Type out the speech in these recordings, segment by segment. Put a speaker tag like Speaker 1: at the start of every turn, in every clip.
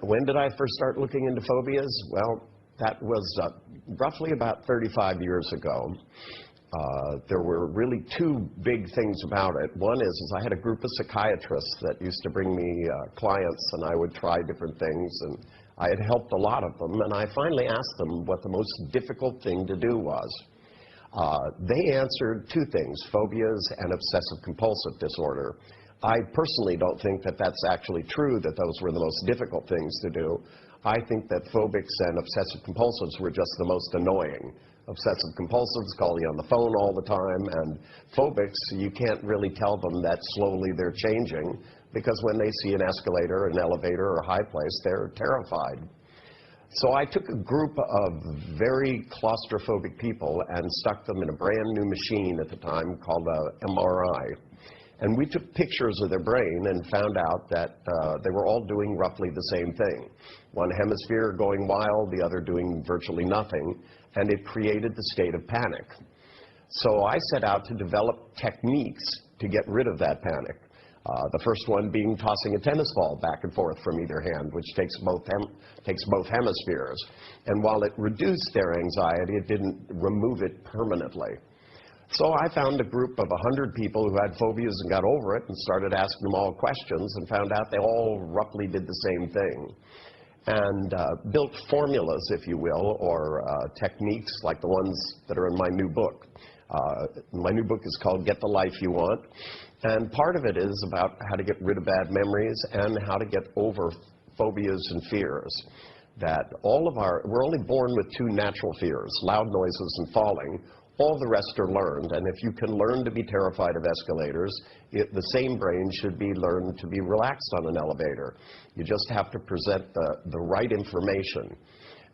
Speaker 1: When did I first start looking into phobias? Well, that was roughly about 35 years ago. There were really two big things about it. One is I had a group of psychiatrists that used to bring me clients, and I would try different things, and I had helped a lot of them, and I finally asked them what the most difficult thing to do was. They answered two things: phobias and obsessive-compulsive disorder. I personally don't think that that's actually true, that those were the most difficult things to do. I think that phobics and obsessive-compulsives were just the most annoying. Obsessive-compulsives call you on the phone all the time, and phobics, you can't really tell them that slowly they're changing, because when they see an escalator, an elevator, or a high place, they're terrified. So I took a group of very claustrophobic people and stuck them in a brand new machine at the time called an MRI. And we took pictures of their brain and found out that they were all doing roughly the same thing. One hemisphere going wild, the other doing virtually nothing, and it created the state of panic. So I set out to develop techniques to get rid of that panic. The first one being tossing a tennis ball back and forth from either hand, which takes both hemispheres. And while it reduced their anxiety, it didn't remove it permanently. So I found a group of 100 people who had phobias and got over it, and started asking them all questions, and found out they all roughly did the same thing. And built formulas, if you will, or techniques like the ones that are in my new book. My new book is called Get the Life You Want. And part of it is about how to get rid of bad memories and how to get over phobias and fears. That we're only born with two natural fears: loud noises and falling. All the rest are learned, and if you can learn to be terrified of escalators, the same brain should be learned to be relaxed on an elevator. You just have to present the right information.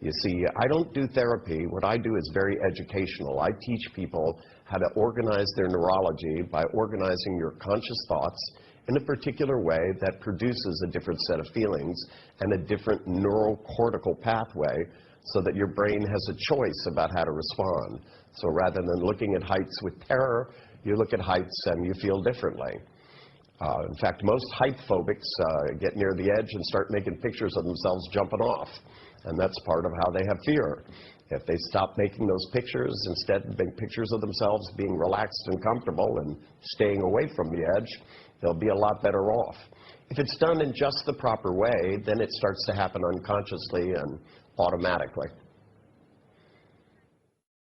Speaker 1: You see, I don't do therapy. What I do is very educational. I teach people how to organize their neurology by organizing your conscious thoughts in a particular way that produces a different set of feelings and a different neurocortical pathway, so that your brain has a choice about how to respond. So rather than looking at heights with terror, you look at heights and you feel differently. In fact, most height phobics get near the edge and start making pictures of themselves jumping off. And that's part of how they have fear. If they stop making those pictures, instead make pictures of themselves being relaxed and comfortable and staying away from the edge, they'll be a lot better off. If it's done in just the proper way, then it starts to happen unconsciously and automatically.